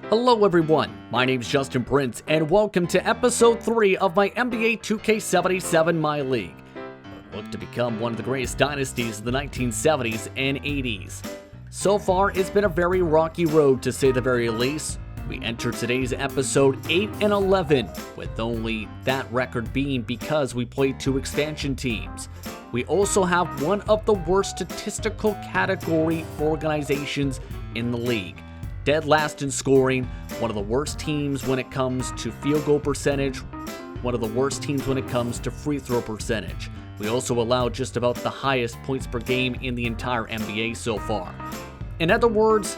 Hello everyone, my name's Justin Prince, and welcome to episode 3 of my NBA 2K77 MyLeague. Look to become one of the greatest dynasties of the 1970s and 80s. So far, it's been a very rocky road to say the very least. We enter today's episode 8-11, with only that record being because we played 2 expansion teams. We also have one of the worst statistical category organizations in the league. Dead last in scoring, one of the worst teams when it comes to field goal percentage, one of the worst teams when it comes to free throw percentage. We also allow just about the highest points per game in the entire NBA so far. In other words,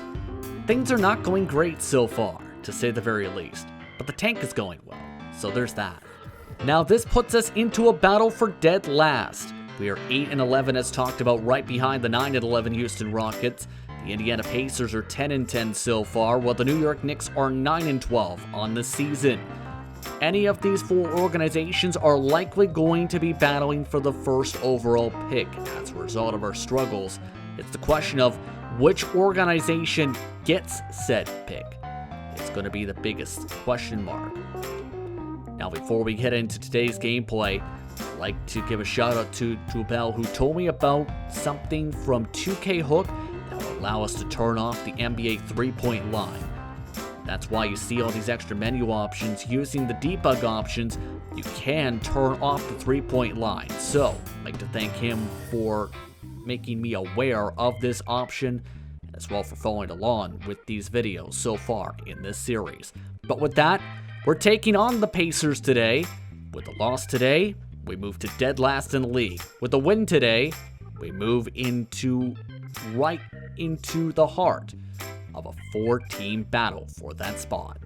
things are not going great so far, to say the very least. But the tank is going well, so there's that. Now this puts us into a battle for dead last. We are 8-11 as talked about, right behind the 9-11 Houston Rockets. The Indiana Pacers are 10-10 so far, while the New York Knicks are 9-12 on the season. Any of these 4 organizations are likely going to be battling for the first overall pick as a result of our struggles. It's the question of which organization gets said pick. It's going to be the biggest question mark. Now, before we get into today's gameplay, I'd like to give a shout out to Bell, who told me about something from 2K Hook that will allow us to turn off the NBA 3-point line. That's why you see all these extra menu options. Using the debug options, you can turn off the 3-point line. So, I'd like to thank him for making me aware of this option, as well for following along with these videos so far in this series. But with that, we're taking on the Pacers today. With a loss today, we move to dead last in the league. With a win today, we move right into the heart of a 4-team battle for that spot.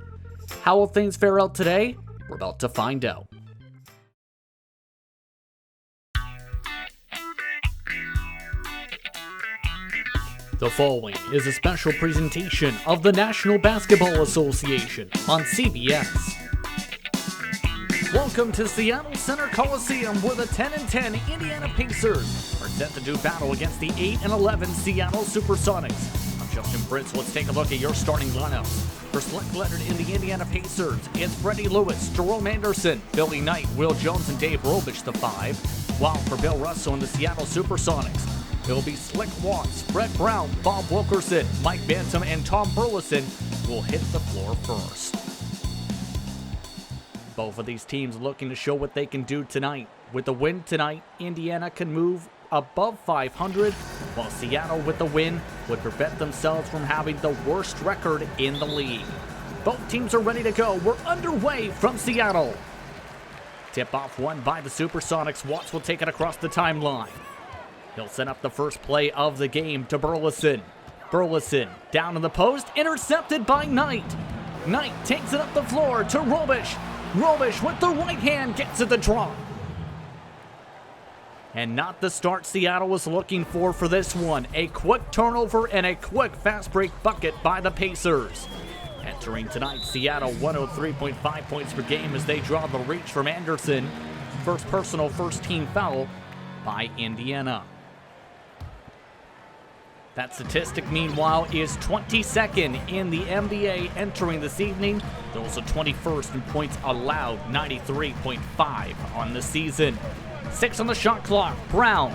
How will things fare out today? We're about to find out. The following is a special presentation of the National Basketball Association on CBS. Welcome to Seattle Center Coliseum, where the 10-10 Indiana Pacers are set to do battle against the 8-11 Seattle SuperSonics. I'm Justin Prince. Let's take a look at your starting lineups. For select lettered in the Indiana Pacers, it's Freddie Lewis, Jerome Anderson, Billy Knight, Will Jones, and Dave Robish, the 5. While for Bill Russell and the Seattle SuperSonics, it'll be Slick Watts, Brett Brown, Bob Wilkerson, Mike Bantam, and Tom Burleson who will hit the floor first. Both of these teams looking to show what they can do tonight. With the win tonight, Indiana can move above 500, while Seattle with the win would prevent themselves from having the worst record in the league. Both teams are ready to go. We're underway from Seattle. Tip-off won by the SuperSonics. Watts will take it across the timeline. He'll set up the first play of the game to Burleson. Burleson down in the post, intercepted by Knight. Knight takes it up the floor to Robish. Robish with the right hand gets at the draw. And not the start Seattle was looking for this one. A quick turnover and a quick fast break bucket by the Pacers. Entering tonight, Seattle 103.5 points per game as they draw the reach from Anderson. First personal, first team foul by Indiana. That statistic, meanwhile, is 22nd in the NBA entering this evening. They're also 21st in points allowed, 93.5 on the season. 6 on the shot clock. Brown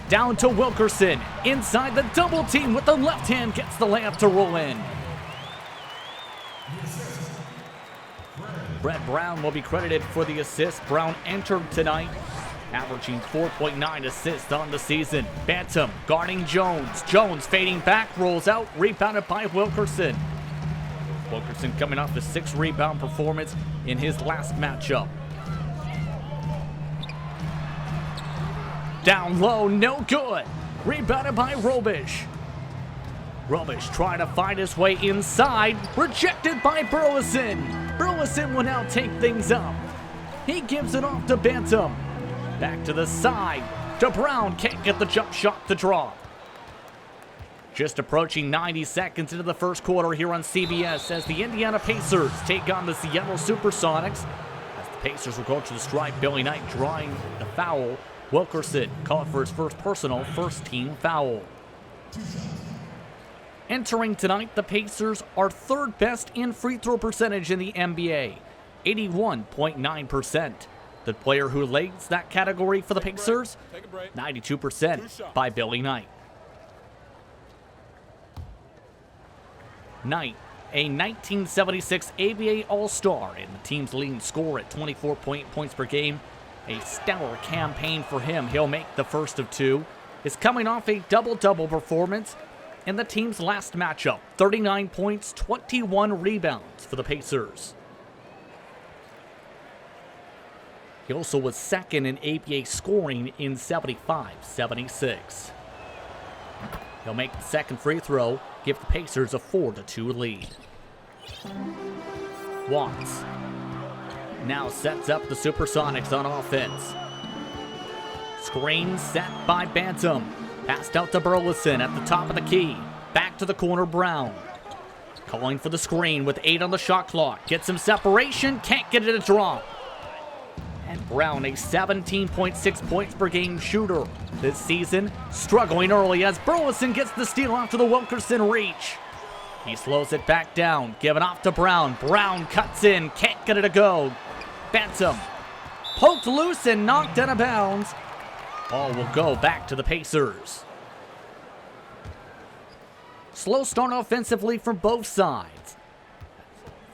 down to Wilkerson. Inside the double team with the left hand, gets the layup to roll in. Brett Brown will be credited for the assist. Brown entered tonight, averaging 4.9 assists on the season. Bantam guarding Jones. Jones fading back, rolls out, rebounded by Wilkerson. Wilkerson coming off a 6-rebound performance in his last matchup. Down low, no good. Rebounded by Robish. Robish trying to find his way inside, rejected by Burleson. Burleson will now take things up. He gives it off to Bantam. Back to the side, to Brown, can't get the jump shot to draw. Just approaching 90 seconds into the first quarter here on CBS as the Indiana Pacers take on the Seattle SuperSonics. As the Pacers will go to the stripe, Billy Knight drawing the foul. Wilkerson called for his first personal, first team foul. Entering tonight, the Pacers are third best in free throw percentage in the NBA, 81.9%. The player who leads that category for the Pacers, 92% by Billy Knight. Knight, a 1976 ABA All-Star and the team's leading scorer at 24.8 points per game. A stellar campaign for him. He'll make the first of two. Is coming off a double-double performance in the team's last matchup. 39 points, 21 rebounds for the Pacers. He also was second in ABA scoring in 75-76. He'll make the second free throw, give the Pacers a 4-2 lead. Watts now sets up the SuperSonics on offense. Screen set by Bantam. Passed out to Burleson at the top of the key. Back to the corner, Brown. Calling for the screen with 8 on the shot clock. Gets some separation, can't get it to drop. And Brown, a 17.6 points per game shooter this season, struggling early as Burleson gets the steal after the Wilkerson reach. He slows it back down, giving off to Brown. Brown cuts in, can't get it to go. Bantam poked loose and knocked out of bounds. Ball will go back to the Pacers. Slow start offensively from both sides.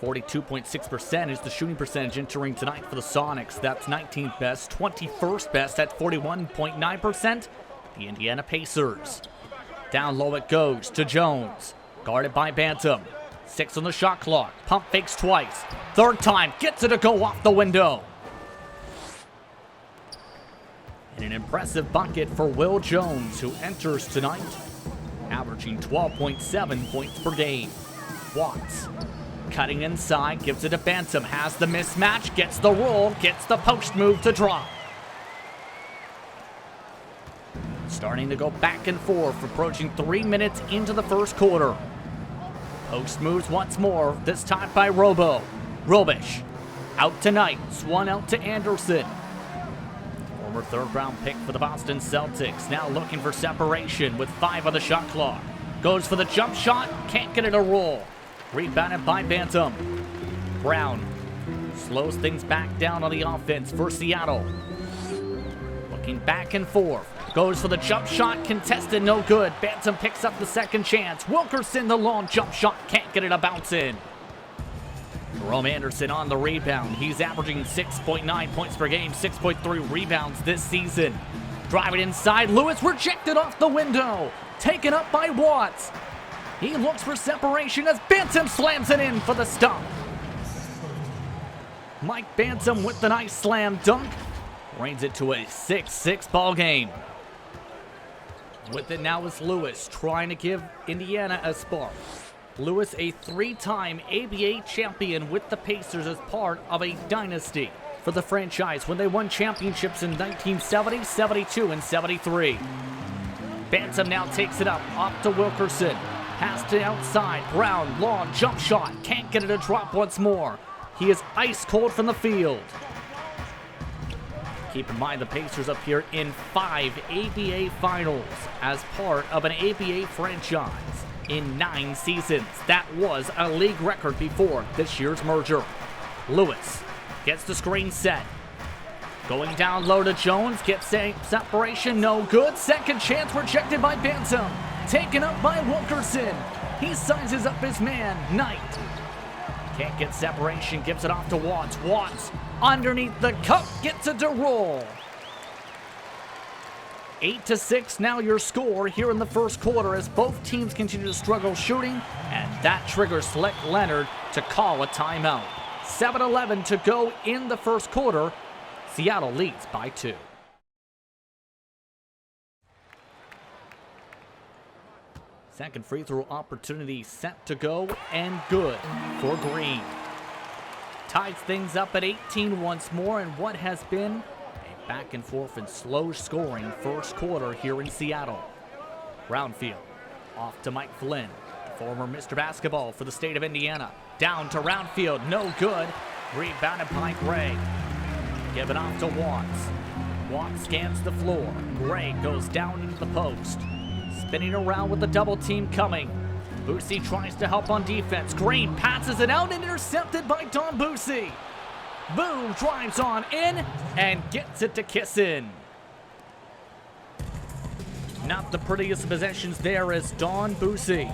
42.6% is the shooting percentage entering tonight for the Sonics. That's 19th best, 21st best at 41.9%. The Indiana Pacers. Down low it goes to Jones. Guarded by Bantam. 6 on the shot clock. Pump fakes twice. Third time, gets it to go off the window. And an impressive bucket for Will Jones, who enters tonight, averaging 12.7 points per game. Watts cutting inside, gives it to Bantam, has the mismatch, gets the roll, gets the post move to drop. Starting to go back and forth, approaching 3 minutes into the first quarter. Post moves once more, this time by Robo. Robish out to Knight, swung out to Anderson. Former third-round pick for the Boston Celtics, now looking for separation with 5 on the shot clock. Goes for the jump shot, can't get it to roll. Rebounded by Bantam. Brown slows things back down on the offense for Seattle. Looking back and forth. Goes for the jump shot, contested, no good. Bantam picks up the second chance. Wilkerson, the long jump shot, can't get it to bounce in. Jerome Anderson on the rebound. He's averaging 6.9 points per game, 6.3 rebounds this season. Driving inside, Lewis rejected off the window. Taken up by Watts. He looks for separation as Bantam slams it in for the stop. Mike Bantam with the nice slam dunk. Brings it to a 6-6 ball game. With it now is Lewis, trying to give Indiana a spark. Lewis, a 3-time ABA champion with the Pacers as part of a dynasty for the franchise when they won championships in 1970, 72, and 73. Bantam now takes it up, off to Wilkerson. Pass to outside, Brown, long jump shot, can't get it to drop once more. He is ice cold from the field. Keep in mind the Pacers appear in 5 ABA finals as part of an ABA franchise in 9 seasons. That was a league record before this year's merger. Lewis gets the screen set. Going down low to Jones, gets separation, no good. Second chance rejected by Bantam. Taken up by Wilkerson. He sizes up his man, Knight. Can't get separation, gives it off to Watts. Watts underneath the cup, gets it to roll. 8-6 now your score here in the first quarter as both teams continue to struggle shooting, and that triggers Slick Leonard to call a timeout. 7:11 to go in the first quarter. Seattle leads by 2. Second free throw opportunity set to go and good for Green. Ties things up at 18 once more in what has been a back and forth and slow scoring first quarter here in Seattle. Brownfield off to Mike Flynn, the former Mr. Basketball for the state of Indiana. Down to Roundfield, no good. Rebounded by Gray. Give it off to Watts. Watts scans the floor. Gray goes down into the post. Spinning around with the double team coming. Boosie tries to help on defense. Green passes it out and intercepted by Don Boosie. Boom drives on in and gets it to Kissin. Not the prettiest possessions there as Don Boosie,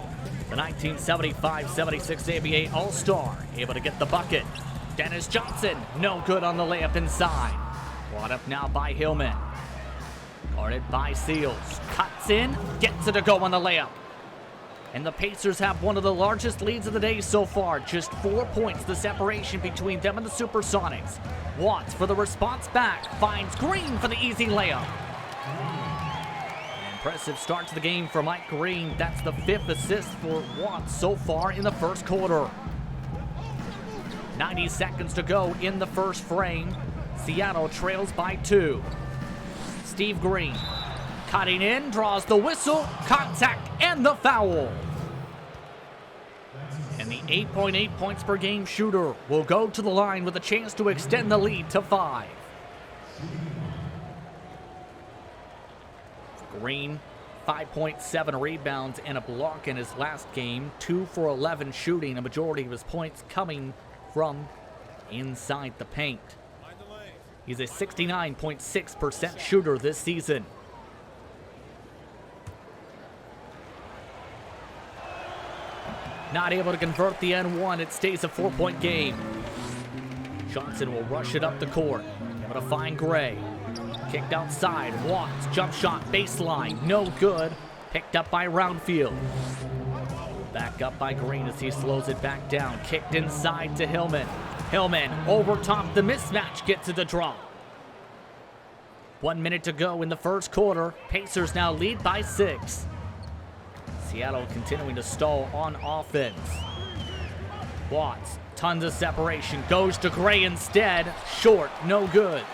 the 1975-76 ABA All-Star, able to get the bucket. Dennis Johnson, no good on the layup inside. Brought up now by Hillman. Guarded by Seals. Cuts in, gets it to go on the layup. And the Pacers have one of the largest leads of the day so far. Just 4 points, the separation between them and the SuperSonics. Watts for the response back. Finds Green for the easy layup. An impressive start to the game for Mike Green. That's the 5th assist for Watts so far in the first quarter. 90 seconds to go in the first frame. Seattle trails by 2. Steve Green cutting in, draws the whistle, contact, and the foul. And the 8.8 points per game shooter will go to the line with a chance to extend the lead to 5. Green, 5.7 rebounds and a block in his last game. 2 for 11 shooting, a majority of his points coming from inside the paint. He's a 69.6% shooter this season. Not able to convert the N1. It stays a 4-point game. Johnson will rush it up the court. Able to find Gray. Kicked outside. Watts. Jump shot. Baseline. No good. Picked up by Roundfield. Back up by Green as he slows it back down. Kicked inside to Hillman. Hillman over top the mismatch. Gets it to drop. 1 minute to go in the first quarter. Pacers now lead by 6. Seattle continuing to stall on offense. Watts, tons of separation, goes to Gray instead. Short, no good.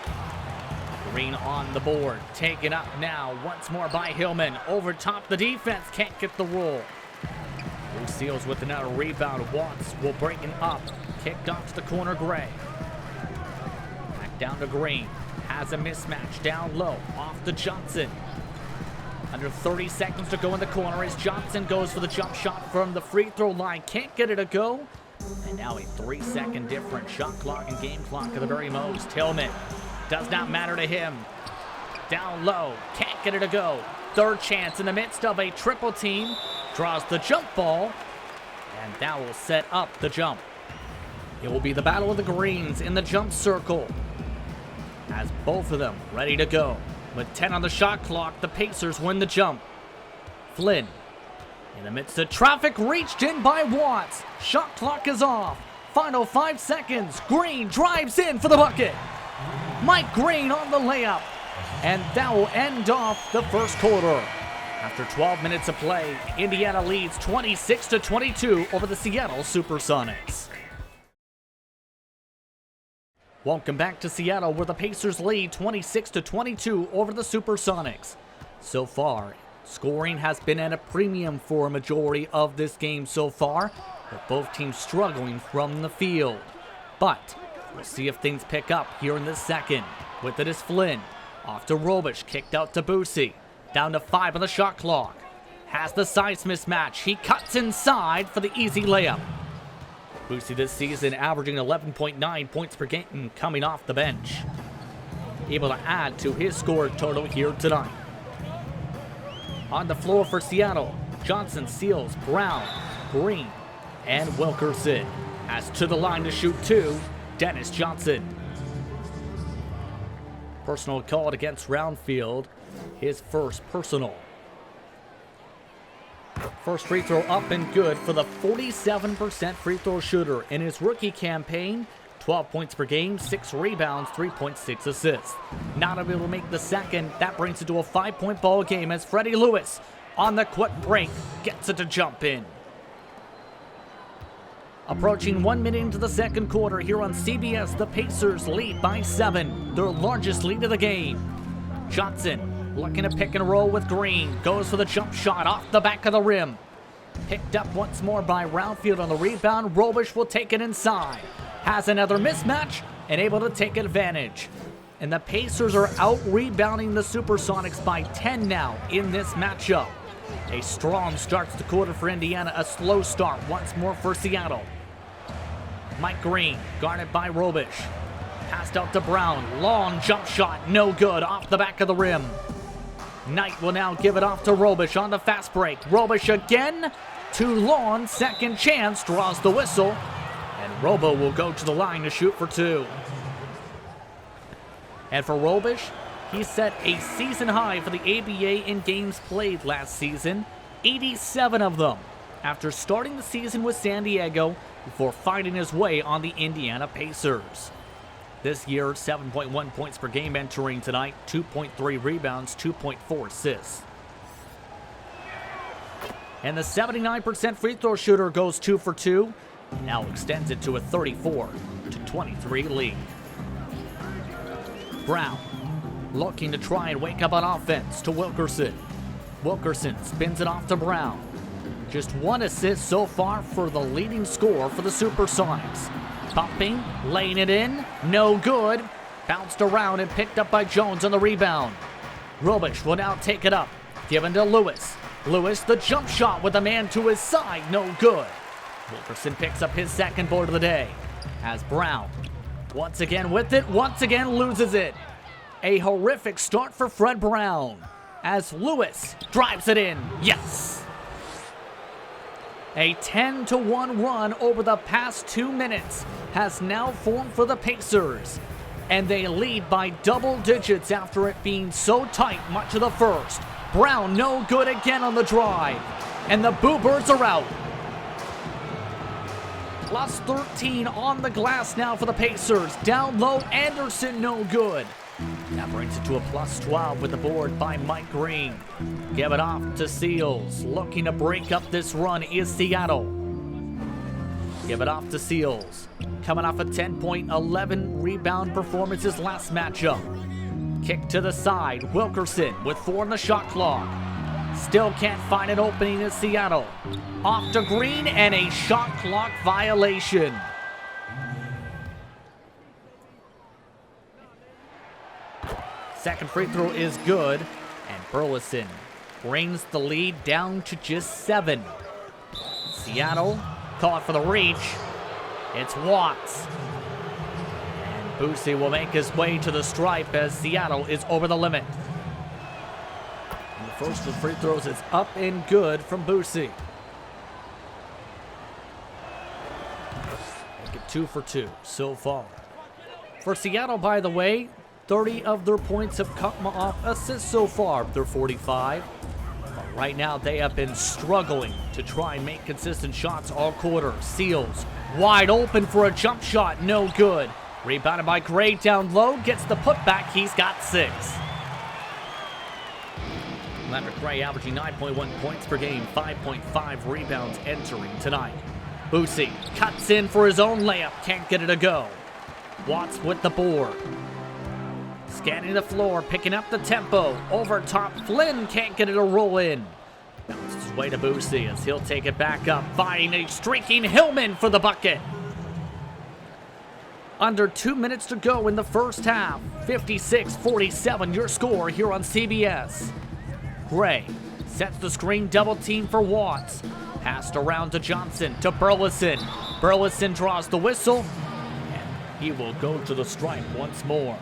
Green on the board, taken up now once more by Hillman. Over top the defense, can't get the roll. Blue Seals with another rebound. Watts will break it up. Kicked off to the corner, Gray. Back down to Green. Has a mismatch down low, off to Johnson. Under 30 seconds to go in the corner as Johnson goes for the jump shot from the free throw line. Can't get it to go. And now a 3-second difference. Shot clock and game clock at the very most. Hillman, does not matter to him. Down low, can't get it to go. Third chance in the midst of a triple team. Draws the jump ball. And that will set up the jump. It will be the battle of the greens in the jump circle. As both of them ready to go. With 10 on the shot clock, the Pacers win the jump. Flynn, in the midst of traffic, reached in by Watts. Shot clock is off. Final 5 seconds. Green drives in for the bucket. Mike Green on the layup. And that will end off the first quarter. After 12 minutes of play, Indiana leads 26-22 over the Seattle SuperSonics. Welcome back to Seattle, where the Pacers lead 26-22 over the SuperSonics. So far, scoring has been at a premium for a majority of this game so far, with both teams struggling from the field. But we'll see if things pick up here in the second. With it is Flynn. Off to Robish, kicked out to Boosie. Down to 5 on the shot clock. Has the size mismatch. He cuts inside for the easy layup. Boosie this season averaging 11.9 points per game coming off the bench. Able to add to his score total here tonight. On the floor for Seattle, Johnson, Seals, Brown, Green, and Wilkerson. As to the line to shoot 2, Dennis Johnson. Personal called against Roundfield, his first personal. First free throw up and good for the 47% free throw shooter in his rookie campaign. 12 points per game, 6 rebounds, 3.6 assists. Not able to make the second. That brings it to a 5-point ball game as Freddie Lewis on the quick break gets it to jump in. Approaching 1 minute into the second quarter here on CBS, the Pacers lead by 7, their largest lead of the game. Johnson looking to pick and roll with Green. Goes for the jump shot off the back of the rim. Picked up once more by Roundfield on the rebound. Robish will take it inside. Has another mismatch and able to take advantage. And the Pacers are out-rebounding the SuperSonics by 10 now in this matchup. A strong start to the quarter for Indiana. A slow start once more for Seattle. Mike Green, guarded by Robish. Passed out to Brown. Long jump shot, no good, off the back of the rim. Knight will now give it off to Robish on the fast break. Robish again. Too long. Second chance. Draws the whistle. And Robo will go to the line to shoot for two. And for Robish, he set a season high for the ABA in games played last season. 87 of them. After starting the season with San Diego before finding his way on the Indiana Pacers. This year, 7.1 points per game entering tonight, 2.3 rebounds, 2.4 assists. And the 79% free throw shooter goes 2 for 2, now extends it to a 34-23 lead. Brown looking to try and wake up on offense to Wilkerson. Wilkerson spins it off to Brown. Just one assist so far for the leading scorer for the SuperSonics. Pumping, laying it in, no good. Bounced around and picked up by Jones on the rebound. Robish will now take it up. Given to Lewis. Lewis, the jump shot with a man to his side, no good. Wilkerson picks up his second board of the day. As Brown, once again with it, once again loses it. A horrific start for Fred Brown. As Lewis drives it in, yes! A 10-1 run over the past 2 minutes has now formed for the Pacers. And they lead by double digits after it being so tight much of the first. Brown no good again on the drive. And the Boo Birds are out. Plus 13 on the glass now for the Pacers. Down low, Anderson no good. That brings it to a plus 12 with the board by Mike Green. Give it off to Seals. Looking to break up this run is Seattle. Give it off to Seals. Coming off a 10-point, 11 rebound performance his last matchup. Kick to the side. Wilkerson with 4 on the shot clock. Still can't find an opening in Seattle. Off to Green and a shot clock violation. Second free throw is good, and Burleson brings the lead down to just 7. Seattle caught for the reach. It's Watts. And Boosie will make his way to the stripe as Seattle is over the limit. And the first of the free throws is up and good from Boosie. Make it 2 for 2 so far. For Seattle, by the way, 30 of their points have come off assists so far. They're 45. But right now, they have been struggling to try and make consistent shots all quarter. Seals wide open for a jump shot. No good. Rebounded by Gray down low. Gets the putback. He's got 6. Leonard Gray averaging 9.1 points per game. 5.5 rebounds entering tonight. Boosie cuts in for his own layup. Can't get it to go. Watts with the board. Scanning the floor, picking up the tempo. Over top, Flynn can't get it to roll in. Bounces his way to Boosie as he'll take it back up. Finding a streaking Hillman for the bucket. Under 2 minutes to go in the first half. 56-47, your score here on CBS. Gray sets the screen, double team for Watts. Passed around to Johnson, to Burleson. Burleson draws the whistle, and he will go to the stripe once more.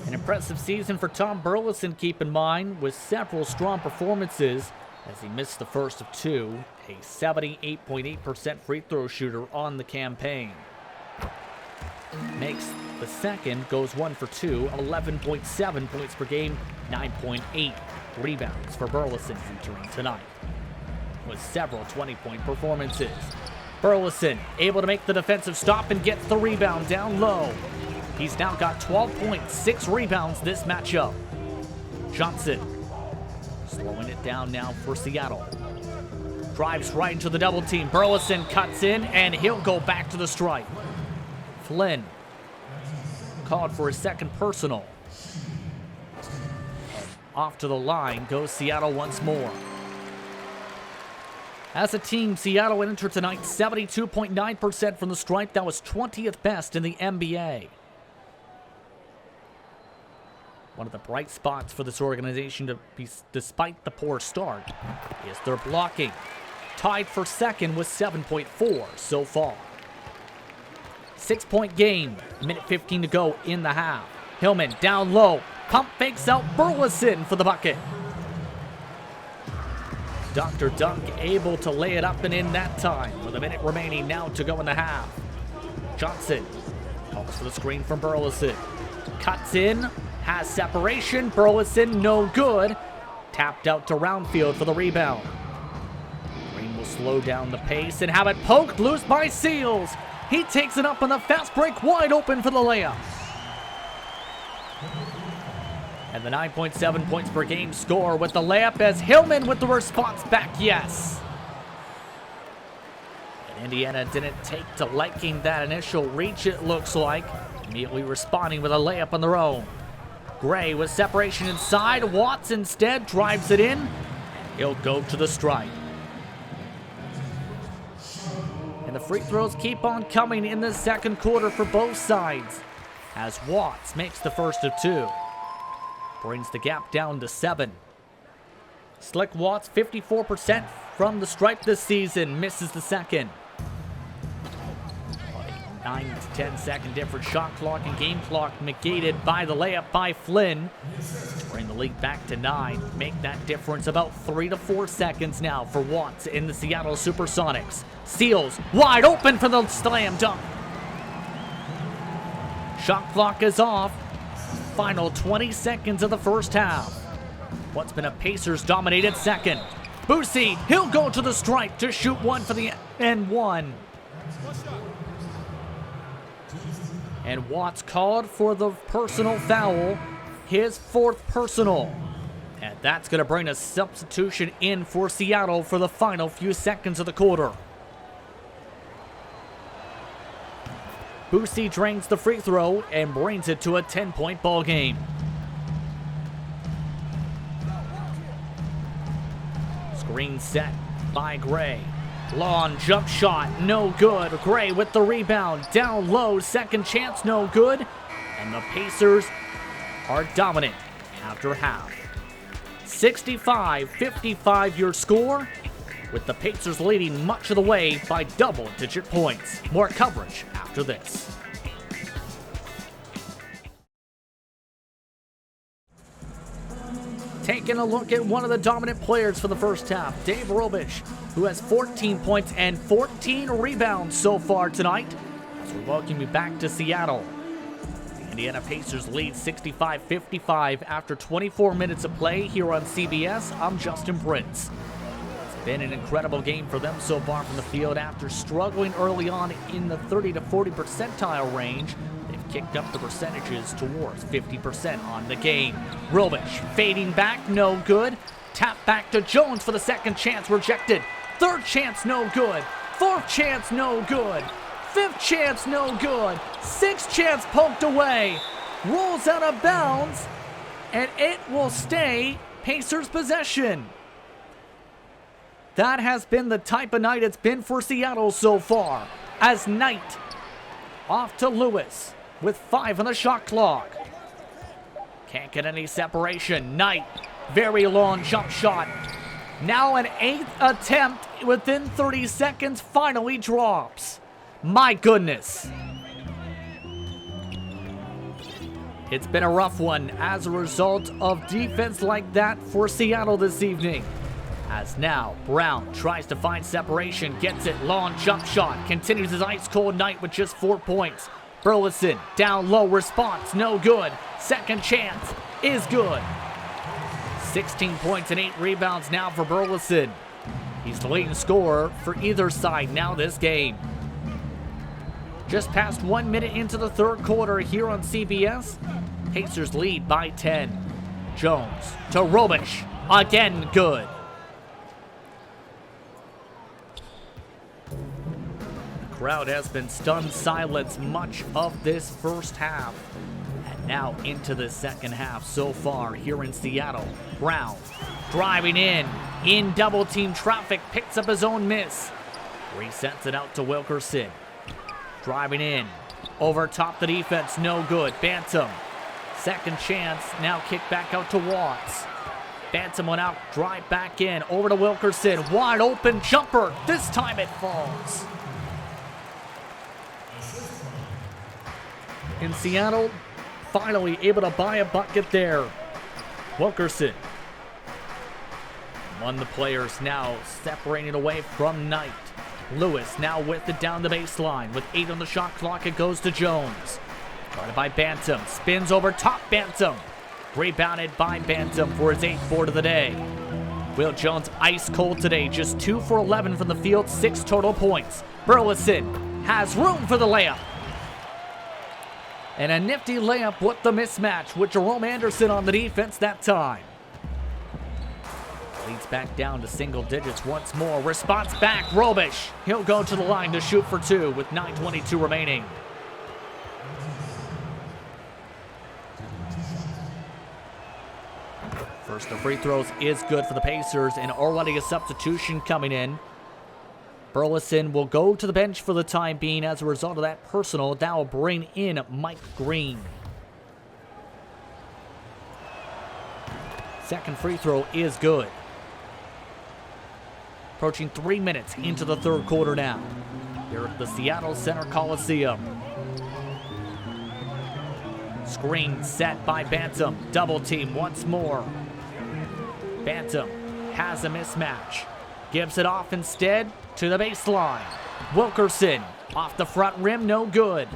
An impressive season for Tom Burleson, keep in mind, with several strong performances as he missed the first of 2, a 78.8% free throw shooter on the campaign. Makes the second, goes 1 for 2, 11.7 points per game, 9.8 rebounds for Burleson entering tonight, with several 20-point performances. Burleson able to make the defensive stop and gets the rebound down low. He's now got 12.6 rebounds this matchup. Johnson slowing it down now for Seattle. Drives right into the double team. Burleson cuts in, and he'll go back to the stripe. Flynn called for his second personal. And off to the line goes Seattle once more. As a team, Seattle entered tonight 72.9% from the stripe. That was 20th best in the NBA. One of the bright spots for this organization, despite the poor start, is their blocking. Tied for second with 7.4 so far. 6-point game. Minute 15 to go in the half. Hillman down low. Pump fakes out Burleson for the bucket. Dr. Dunk able to lay it up and in that time with a minute remaining now to go in the half. Johnson calls for the screen from Burleson. Cuts in, has separation. Burleson no good. Tapped out to Roundfield for the rebound. Green will slow down the pace and have it poked loose by Seals. He takes it up on the fast break, wide open for the layup. And the 9.7 points per game score with the layup as Hillman with the response back, yes. And Indiana didn't take to liking that initial reach, it looks like. Immediately responding with a layup on their own. Gray with separation inside. Watts instead drives it in. And he'll go to the strike. And the free throws keep on coming in the second quarter for both sides, as Watts makes the first of two. Brings the gap down to 7. Slick Watts, 54% from the stripe this season, misses the second. 9 to 10 second difference. Shot clock and game clock negated by the layup by Flynn. Bring the lead back to 9. Make that difference about 3 to 4 seconds now for Watts in the Seattle SuperSonics. Seals wide open for the slam dunk. Shot clock is off. Final 20 seconds of the first half. What's been a Pacers-dominated second. Boosie, he'll go to the strike to shoot one for the and one. And Watts called for the personal foul, his 4th personal. And that's going to bring a substitution in for Seattle for the final few seconds of the quarter. Boosie drains the free throw and brings it to a 10-point ball game. Screen set by Gray. Long jump shot, no good. Gray with the rebound, down low, second chance, no good. And the Pacers are dominant after half. 65-55 your score, with the Pacers leading much of the way by double-digit points. More coverage after this. Taking a look at one of the dominant players for the first half, Dave Robish, who has 14 points and 14 rebounds so far tonight. As we welcome you back to Seattle. The Indiana Pacers lead 65-55 after 24 minutes of play here on CBS. I'm Justin Prince. It's been an incredible game for them so far from the field after struggling early on in the 30 to 40 percentile range. They've kicked up the percentages towards 50% on the game. Robish fading back, no good. Tap back to Jones for the second chance, rejected. Third chance, no good. Fourth chance, no good. Fifth chance, no good. Sixth chance poked away. Rolls out of bounds, and it will stay Pacers possession. That has been the type of night it's been for Seattle so far, as Knight off to Lewis with 5 on the shot clock. Can't get any separation. Knight, very long jump shot. Now an 8th attempt within 30 seconds, finally drops. My goodness. It's been a rough one as a result of defense like that for Seattle this evening. As now, Brown tries to find separation, gets it, long jump shot, continues his ice-cold night with just 4 points. Burleson, down low, response, no good. Second chance is good. 16 points and 8 rebounds now for Burleson. He's the leading scorer for either side now this game. Just past 1 minute into the third quarter here on CBS. Pacers lead by 10. Jones to Robish, again good. Crowd has been stunned silence much of this first half. And now into the second half so far here in Seattle. Brown driving in double team traffic, picks up his own miss. Resets it out to Wilkerson. Driving in, over top the defense, no good. Bantam Second chance, now kick back out to Watts. Bantam went out, drive back in, over to Wilkerson. Wide open jumper, this time it falls. In Seattle, finally able to buy a bucket there. Wilkerson. One of the players now separating away from Knight. Lewis now with it down the baseline. With 8 on the shot clock, it goes to Jones. Guarded by Bantam. Spins over top Bantam. Rebounded by Bantam for his 8th board of the day. Will Jones ice cold today. Just 2 for 11 from the field. 6 total points. Burleson has room for the layup. And a nifty layup with the mismatch with Jerome Anderson on the defense that time. Leads back down to single digits once more. Response back, Robish. He'll go to the line to shoot for 2 with 9:22 remaining. First of free throws is good for the Pacers, and already a substitution coming in. Burleson will go to the bench for the time being as a result of that personal. That will bring in Mike Green. Second free throw is good. Approaching 3 minutes into the third quarter now. Here at the Seattle Center Coliseum. Screen set by Bantam. Double team once more. Bantam has a mismatch. Gives it off instead to the baseline. Wilkerson off the front rim, no good.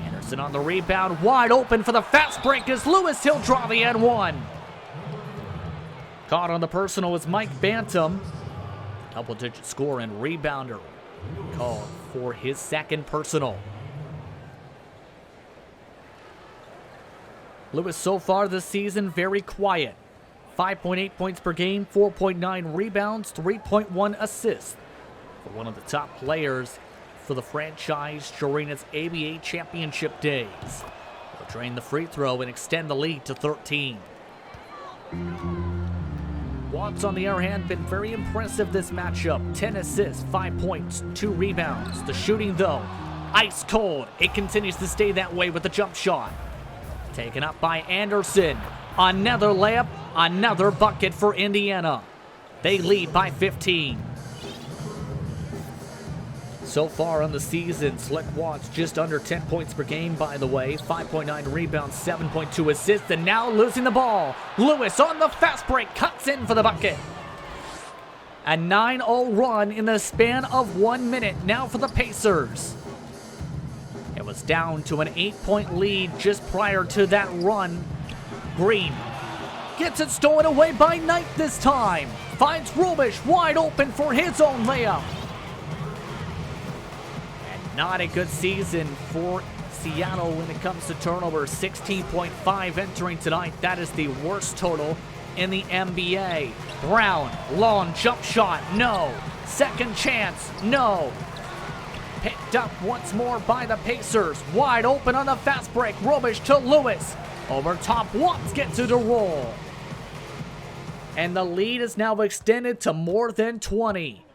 Anderson on the rebound, wide open for the fast break as Lewis. He'll draw the N1. Caught on the personal is Mike Bantam. Double-digit score and rebounder called for his second personal. Lewis so far this season very quiet. 5.8 points per game, 4.9 rebounds, 3.1 assists. For one of the top players for the franchise during its ABA championship days. They'll drain the free throw and extend the lead to 13. Watts, on the other hand, been very impressive this matchup. 10 assists, 5 points, 2 rebounds. The shooting, though, ice cold. It continues to stay that way with the jump shot. Taken up by Anderson. Another layup, another bucket for Indiana. They lead by 15. So far on the season, Slick Watts just under 10 points per game, by the way. 5.9 rebounds, 7.2 assists, and now losing the ball. Lewis on the fast break, cuts in for the bucket. A 9-0 run in the span of 1 minute now for the Pacers. It was down to an 8-point lead just prior to that run. Green gets it stolen away by Knight this time. Finds Robish wide open for his own layup. And not a good season for Seattle when it comes to turnovers. 16.5 entering tonight. That is the worst total in the NBA. Brown, long jump shot, no. Second chance, no. Picked up once more by the Pacers. Wide open on the fast break. Robish to Lewis. Over top, Watts gets it to roll. And the lead is now extended to more than 20.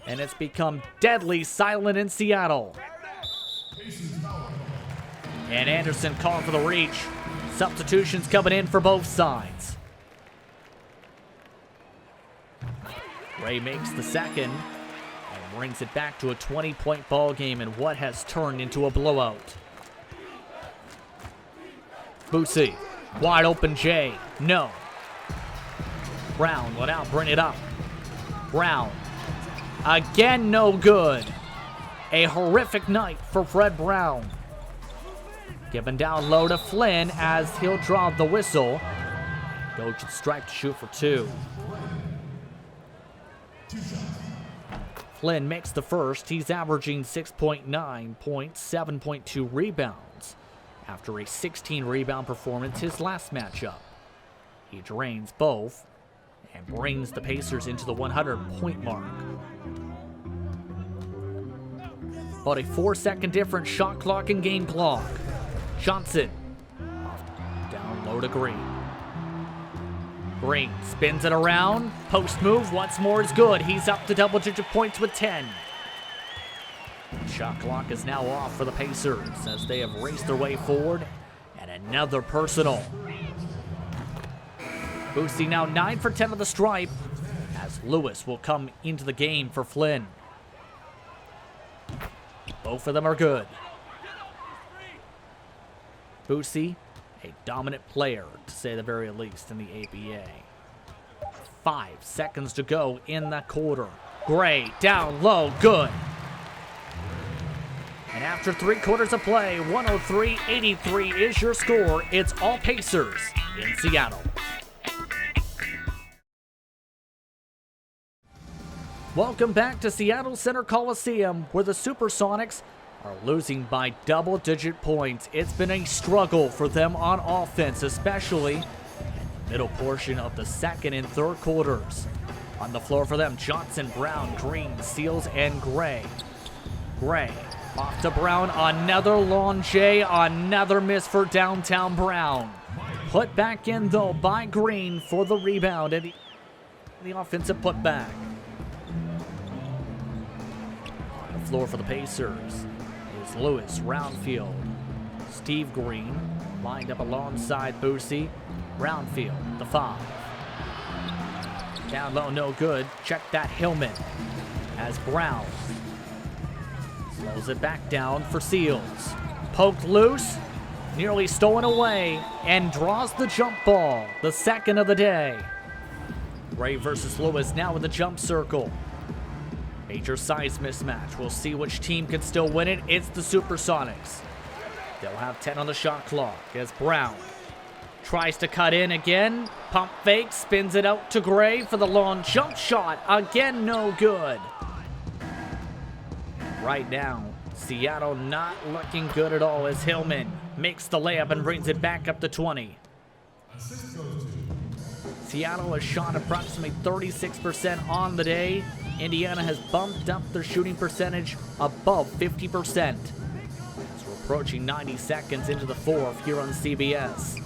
And it's become deadly silent in Seattle. And Anderson calling for the reach. Substitutions coming in for both sides. Ray makes the second and brings it back to a 20-point ball game in what has turned into a blowout. Boosie, wide open Jay, no. Brown will now bring it up. Brown, again no good. A horrific night for Fred Brown. Given down low to Flynn as he'll draw the whistle. Coach should strike to shoot for 2. Flynn makes the first. He's averaging 6.9 points, 7.2 rebounds. After a 16-rebound performance his last matchup. He drains both and brings the Pacers into the 100-point mark. About a 4-second difference shot clock and game clock. Johnson down low to Green. Green spins it around. Post move once more is good. He's up to double-digit points with 10. Shot clock is now off for the Pacers as they have raced their way forward. And another personal. Boosie now 9 for 10 of the stripe, as Lewis will come into the game for Flynn. Both of them are good. Boosie, a dominant player, to say the very least, in the ABA. 5 seconds to go in the quarter. Gray, down low, good. And after 3 quarters of play, 103-83 is your score. It's all Pacers in Seattle. Welcome back to Seattle Center Coliseum, where the SuperSonics are losing by double-digit points. It's been a struggle for them on offense, especially in the middle portion of the second and third quarters. On the floor for them, Johnson, Brown, Green, Seals, and Gray. Gray off to Brown, another long J, another miss for downtown Brown. Put back in, though, by Green for the rebound and the offensive putback. On the floor for the Pacers is Lewis, Roundfield, Steve Green, lined up alongside Boosie. Roundfield, the 5. Down low, no good. Check that, Hillman, as Brown slows it back down for Seals. Poked loose, nearly stolen away, and draws the jump ball, the second of the day. Gray versus Lewis now in the jump circle. Major size mismatch. We'll see which team can still win it. It's the SuperSonics. They'll have 10 on the shot clock as Brown tries to cut in again. Pump fake, spins it out to Gray for the long jump shot. Again, no good. Right now, Seattle not looking good at all as Hillman makes the layup and brings it back up to 20. Seattle has shot approximately 36% on the day. Indiana has bumped up their shooting percentage above 50%. As we're approaching 90 seconds into the fourth here on CBS.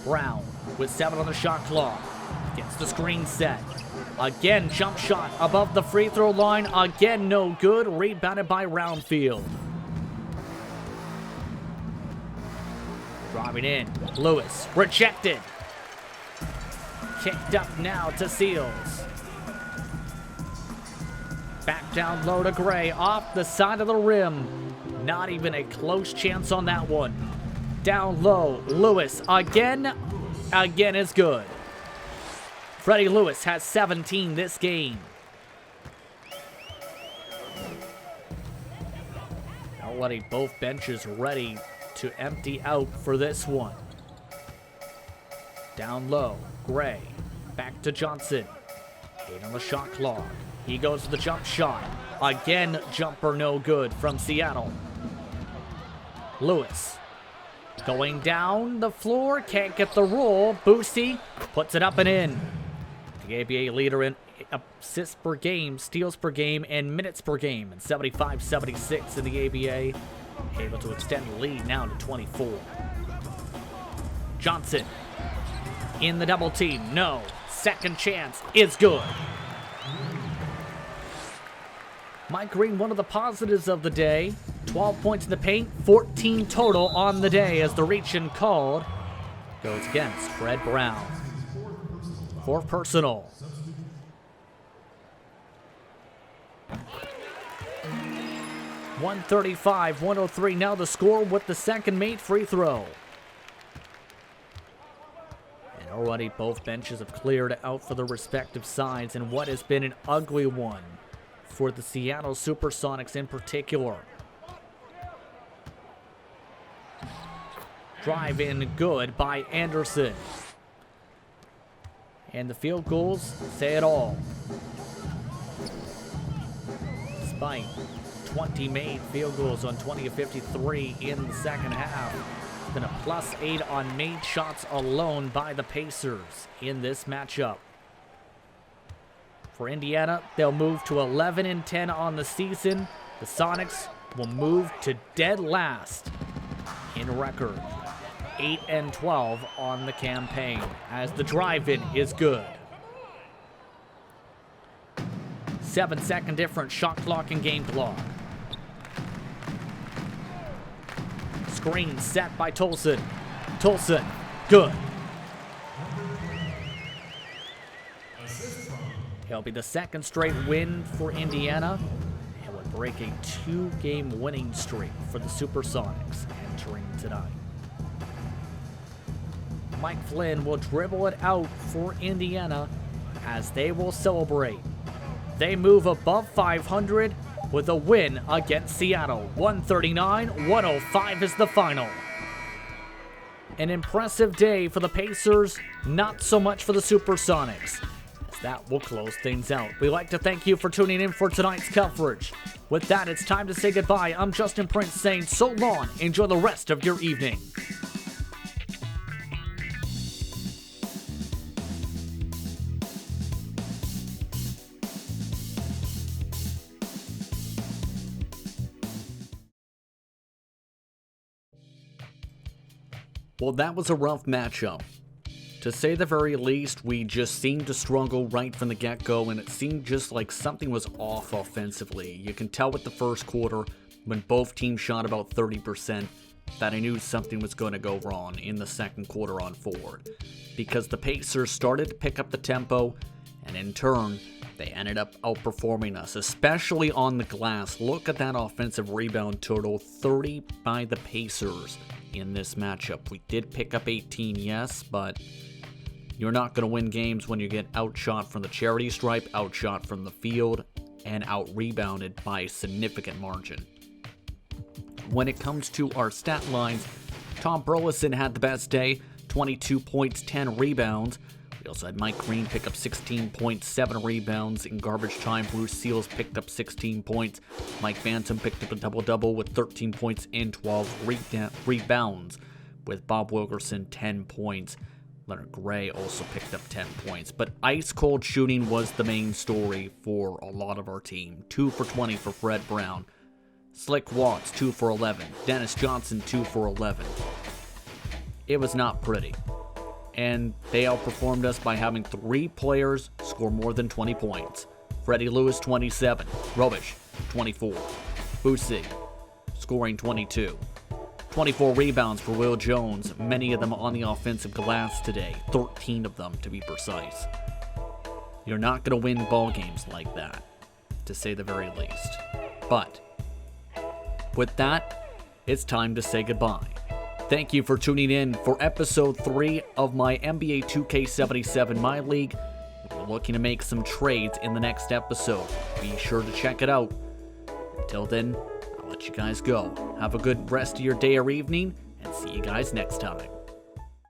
Brown with 7 on the shot clock. Gets the screen set. Again, jump shot above the free throw line. Again, no good. Rebounded by Roundfield. Driving in. Lewis, rejected. Kicked up now to Seals. Back down low to Gray, off the side of the rim. Not even a close chance on that one. Down low, Lewis again is good. Freddie Lewis has 17 this game. Already both benches ready to empty out for this one. Down low, Gray, back to Johnson. 8 on the shot clock. He goes to the jump shot. Again, jumper no good from Seattle. Lewis going down the floor, can't get the roll. Boosie puts it up and in. The ABA leader in assists per game, steals per game, and minutes per game. And 75-76 in the ABA. Able to extend the lead now to 24. Johnson in the double team. No. Second chance is good. Mike Green, one of the positives of the day. 12 points in the paint, 14 total on the day as the reach and called goes against Fred Brown. 4 personal. (135-103) now the score with the second made free throw. And already both benches have cleared out for their respective sides in what has been an ugly one for the Seattle SuperSonics in particular. Drive in good by Anderson. And the field goals say it all. Despite 20 made field goals on 20 of 53 in the second half, it's been a +8 on made shots alone by the Pacers in this matchup. For Indiana, they'll move to 11-10 on the season. The Sonics will move to dead last in record. 8-12 on the campaign as the drive-in is good. 7-second difference, shot clock and game clock. Screen set by Tolson. Tolson, good. It'll be the second straight win for Indiana and would break a 2-game winning streak for the SuperSonics entering tonight. Mike Flynn will dribble it out for Indiana as they will celebrate. They move above 500 with a win against Seattle. 139-105 is the final. An impressive day for the Pacers, not so much for the SuperSonics, as that will close things out. We'd like to thank you for tuning in for tonight's coverage. With that, it's time to say goodbye. I'm Justin Prince saying so long. Enjoy the rest of your evening. Well, that was a rough matchup. To say the very least, we just seemed to struggle right from the get-go, and it seemed just like something was off offensively. You can tell with the first quarter, when both teams shot about 30%, that I knew something was going to go wrong in the second quarter on forward. Because the Pacers started to pick up the tempo, and in turn, they ended up outperforming us, especially on the glass. Look at that offensive rebound total, 30 by the Pacers in this matchup. We did pick up 18, yes, but you're not going to win games when you get outshot from the charity stripe, outshot from the field, and out-rebounded by a significant margin. When it comes to our stat lines, Tom Burleson had the best day, 22 points, 10 rebounds. We also had Mike Green pick up 16 points, 7 rebounds. In garbage time, Bruce Seals picked up 16 points. Mike Bantam picked up a double-double with 13 points and 12 rebounds, with Bob Wilkerson 10 points. Leonard Gray also picked up 10 points. But ice-cold shooting was the main story for a lot of our team. 2 for 20 for Fred Brown. Slick Watts, 2 for 11. Dennis Johnson, 2 for 11. It was not pretty. And they outperformed us by having 3 players score more than 20 points. Freddie Lewis, 27. Robish, 24. Boosie, scoring 22. 24 rebounds for Will Jones, many of them on the offensive glass today. 13 of them, to be precise. You're not going to win ball games like that, to say the very least. But with that, it's time to say goodbye. Thank you for tuning in for episode 3 of my NBA 2K77 MyLeague. We're looking to make some trades in the next episode. Be sure to check it out. Until then, I'll let you guys go. Have a good rest of your day or evening, and see you guys next time.